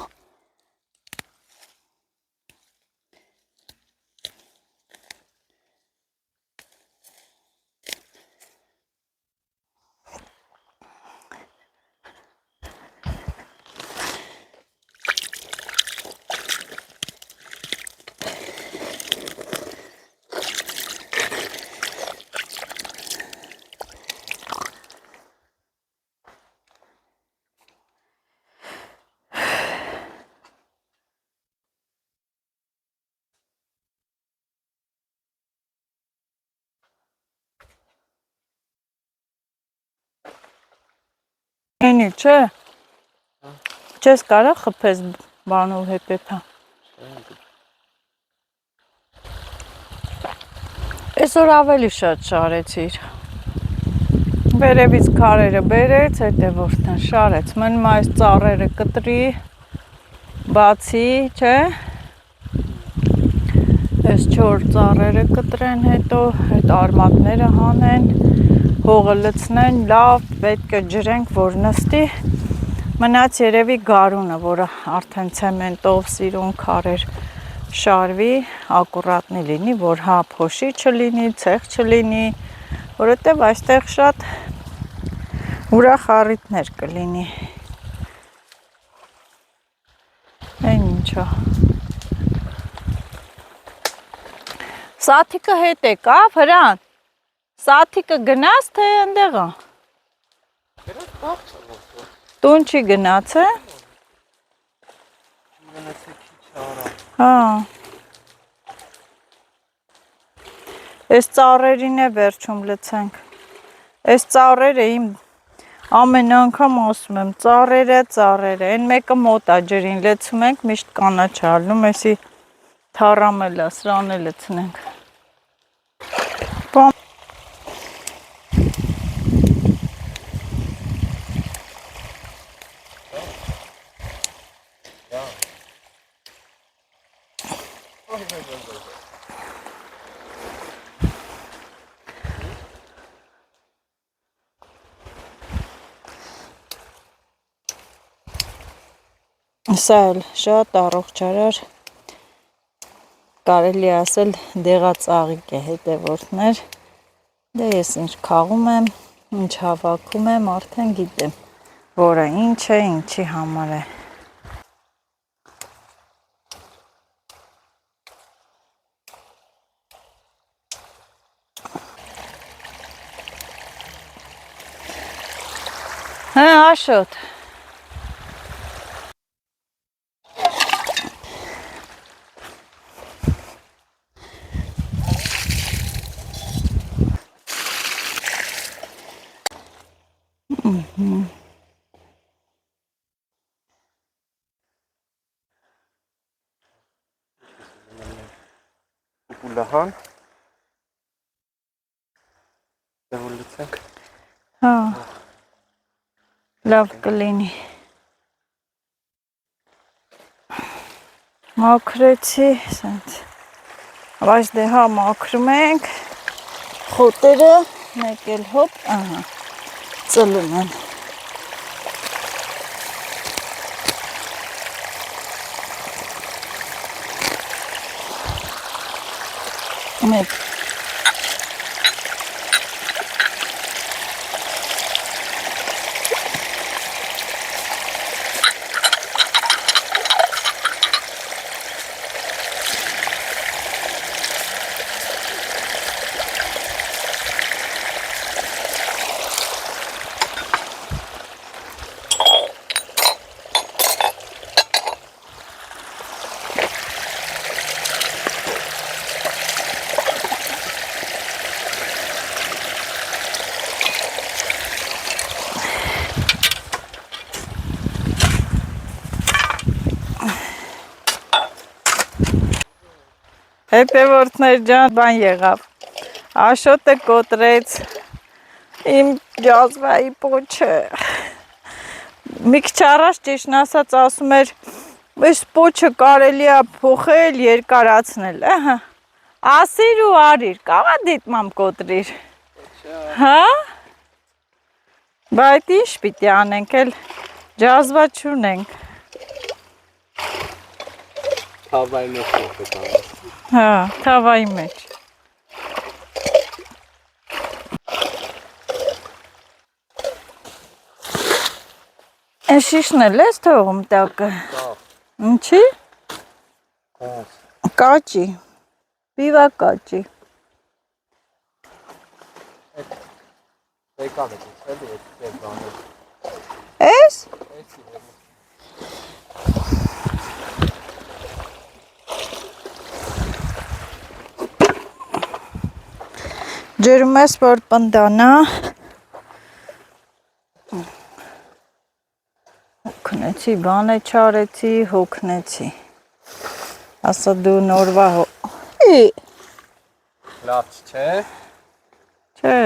Այնի չէ, չես կարա խպես բանով հեպետա։ Այսօր ավելի շատ շարեցիր։ Վերևից քարերը բերեց, հետե որտեն շարեց։ Մնում այս ծառերը կտրի, բացի, չէ։ Այս 4 ծառերը կտրեն հետո, այդ արմատները հանեն, հողը լցնեն, լավ պետք է ջրենք, որ նստի։ Մնաց երևի գարունը, որը արդեն ցեմենտով սիրուն քարեր շարվի, ակուրատնի լինի, որ հա փոշի չլինի, ցեղ չլինի, որովհետև այստեղ շատ ուրախ առիթներ կլինի։ Այն ինչա։ Սաթիկը հետ է կա, Վրան։ Սաթիկը գնաց, թե ընդեղ է։ Տուն չի գնաց է։ Հա։ Այս ծառերին է վերջում լցենք։ Այս ծառերը իմ ամեն անգամ ասում եմ, ծառերը, այն մեկը մոտ է ջրին լցում ենք, միշտ կանաչալնում, էսի թառամելա, սրան է լցնենք։ Սա էլ շատ առողջարար, կարելի ասել դեղածաղիկ է, հետևորդներ, դե ես ինչ քաղում եմ, ինչ հավաքում եմ, արդեն գիտեմ, որը ինչ է, ինչի համար է։ Հա, Աշոտ։ Լահան դեվոլացենք։ Հա։ Լավ կլինի։ Մաքրեցի, սենց։ Բայց դե հա մաքրում ենք, խոտերը մեկ էլ հոպ, ահա, ծլում են։ Մեկ հետևորդներ ջան, բան եղավ։ Աշոտը կոտրեց իմ ջազվայի պոչը։ Մի քիչ առաջ ճիշտն ասած ասում էր, այս պոչը կարելի է փոխել, երկարացնել, ահա։ Ասիր ու արիր, կաղա դիտմամ կոտրիր։ Հա։ Բայց ինչ պիտի անենք, էլ ջազվա չունենք։ Թավայի մեջ կոտրել։ Հա, թավայի մեջ։ Այս շիշն էլ ես թողում տակը։ Ինչի։ Կաճի։ Պիվա կաճի։ Եկավ էլի, այդ բանը։ Էս։ Ջերում ես, որ պնդանա։ Հոգնեցի, բան է չարեցի, հոգնեցի։ Ասա դու նորվա Լավ չէ։ Չէ։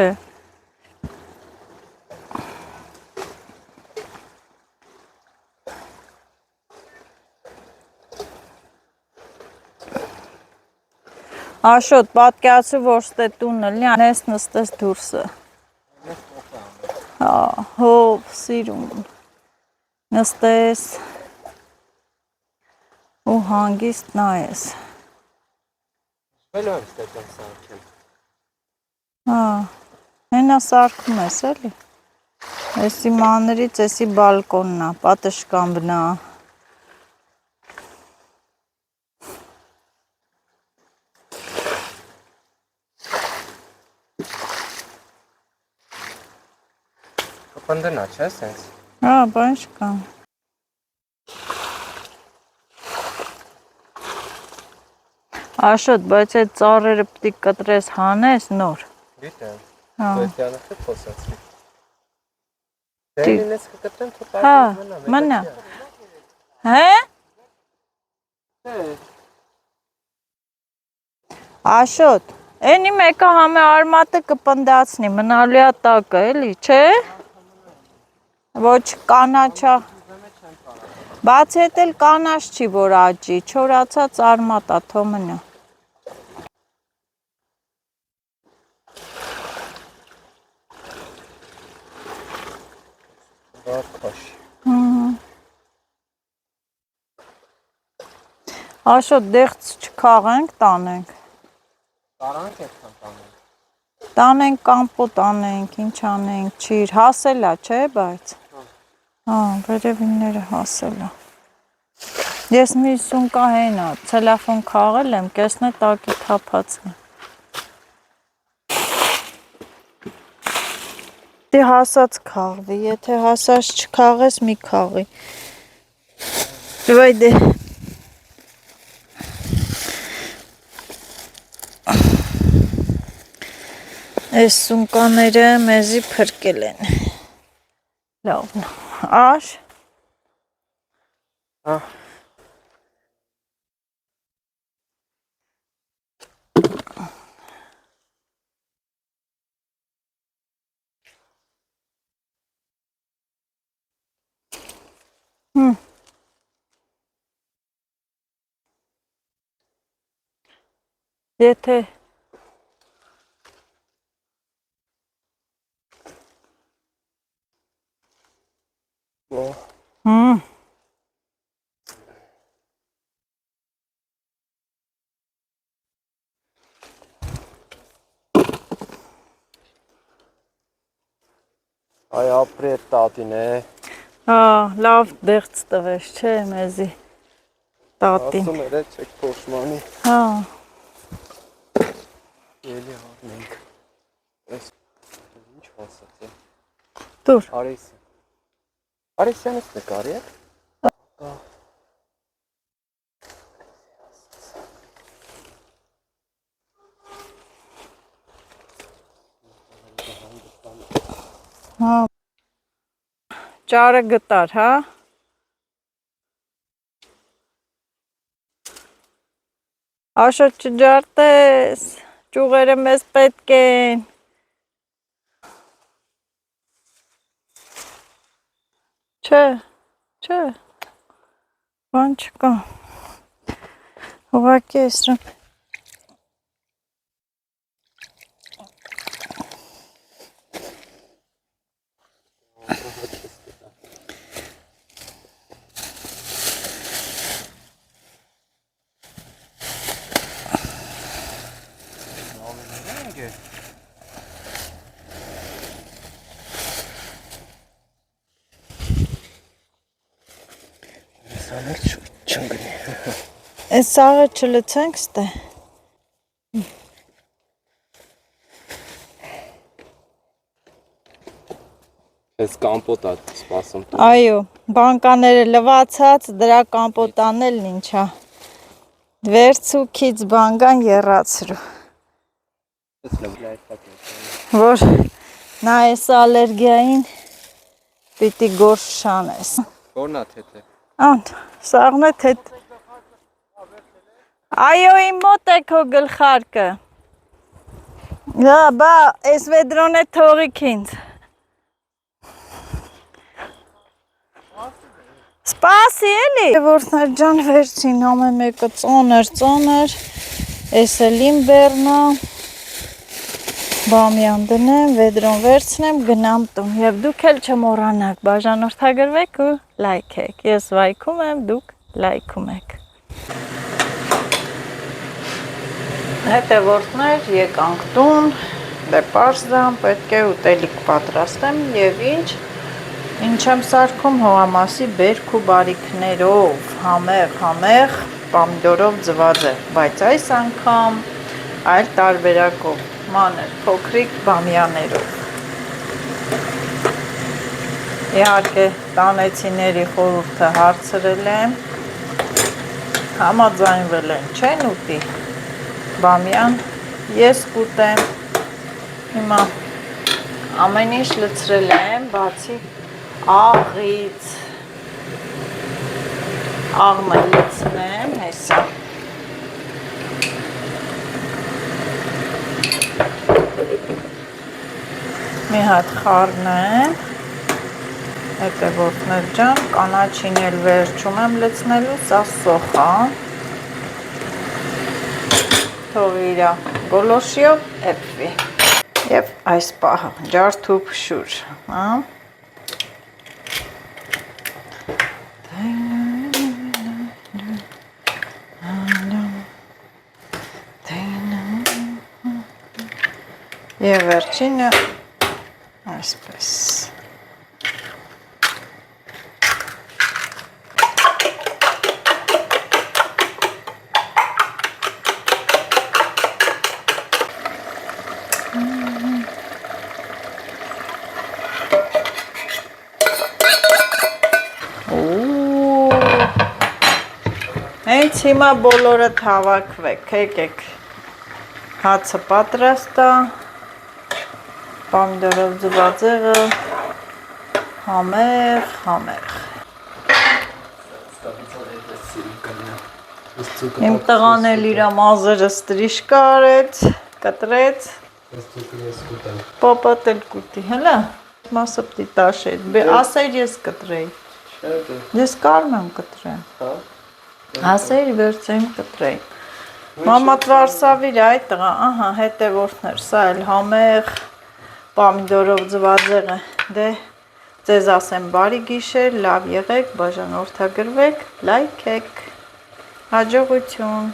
Աշոտ, պատկացու, որ ստե տունը լյան, ես նստես դուրսը։ Հա, հով, սիրում։ Նստես ու հանգիստ նայես։ Վելո եմ ստետեմ սարքել։ Հա, հենա սարքում ես էլի։ Էսի մանրից, էսի բալկոննա, պատշկամբնա։ Կպնդնա չէ սենց։ Հա, բան չկա։ Աշոտ, բայց այդ ծառերը պիտի կտրես հանես նոր։ Գիտեմ։ Հա։ Ոյտյանը թե խոսացրի։ Դե ինձ կկտրեմ թող Հա, պարտեզ մնա։ Հե։ Աշոտ, էնի մեկը համե արմատը կպնդացնի, մնալու է տակը, էլի, չէ։ Ոչ կանաչա։ Բացի հետ էլ կանաչ չի, որ աճի, չորացած արմատա, թո մնա։ Բարքաշ։ Աշոտ, դեղց չքաղենք, տանենք։ Տարանք էդքան տանենք։ Տանենք կամպոտ անենք, ինչ անենք, չիր, հասելա, չէ, բայց։ Հա, վերևինները հասելա։ Ես մի սունկա հենա, ցելոֆան քաղել եմ, կեսնե տակի թափածն է։ Դե հասած քաղվի, եթե հասած չքաղես, մի քաղի։ Վայ դե։ Այս սունկաները մեզի փրկել են։ Լավն է։ Աշ։ Հա։ Եթե Այ ապրի այդ տատին է։ հա, լավ դեղց տվես, չէ, մեզի տատին։ Ասում էր այդ չեք փոշմանի։ Հա, Էլի առնենք։ Այս ինչ ասած է։ դուր։ Արիսյան։ Արիսյանից նկարի է։ Հա։ Ճարը գտար, հա։ Աշոտ չջարտես, ճյուղերը մեզ պետք են։ Չէ, բան չկա, ուղղակի էսրեմ։ Այս սաղը չլցենք ստե։ Այս կամպոտ է սպասում։ Այո, բանկաները լվացած, դրա կամպոտ անելն ինչա։ Վերցուքից բանգան եռացրու։ Որ նա այս ալերգիային պիտի գորշ շանես։ Որն է թեթե։ Ան, սաղն է թեթ։ Այո, իմ մոտ է քո գլխարկը։ Բա, այս վեդրոն է թողիք ինձ։ Սպասի էլի։ Որդներ ջան վերցին ամեն մեկը ծոնր, ես էլ իմ բեռնա, բամյան դնեմ, վեդրոն վերցնեմ, գնամ տուն և դուք էլ չմոռանաք, բաժանորդագրվեք ու լայքեք, ես վայքում եմ, դուք լայքում եք։ Հետևորդներ եկանք տուն, դե պարզդամ, պետք է ուտելիք պատրաստեմ և ինչ եմ սարքում հողամասի բերք ու բարիքներով, համեղ, պամիդորով ձվածեղ, բայց այս անգամ այլ տարբերակով, մանր, փոքրիկ բամյաներով։ Իհարկե տանեցիների խորհուրդը հարցրել եմ, համաձայնվել են, չեն ուտի բամյան, ես կուտեմ, հիմա ամեն ինչ լցրել եմ, բացի աղից, աղմը լցնեմ, հեսա։ Մի հատ խառնեմ, հետևորդներ ջան, կանաչին էլ վերջում եմ լցնելու, սա սոխա, թող իրա գոլոշիով էպվի, և այս պահը, ջարդու փշուր, և վերջինը այսպես։ Հենց հիմա բոլորը հավաքվեք, եկեք, հացը պատրաստ է, պամիդորով ձվածեղը, համեղ։ Իմ տղան էլ իր մազերը ստրիշկա արեց, կտրեց, պապատ էլ կուտի, հելա, մասը պտի տաշեց, ասեր ես կտրեի, ես կարում եմ կտրեմ, ասեր վերցեիմ կտրեի, մամատ վարսավիր այդ տղա, ահա հետևորդներ, սա էլ համեղ, պամիդորով ձվածեղը, դե ձեզ ասեմ բարի գիշեր, լավ եղեք, բաժանորդագրվեք, լայքեք, հաջողություն։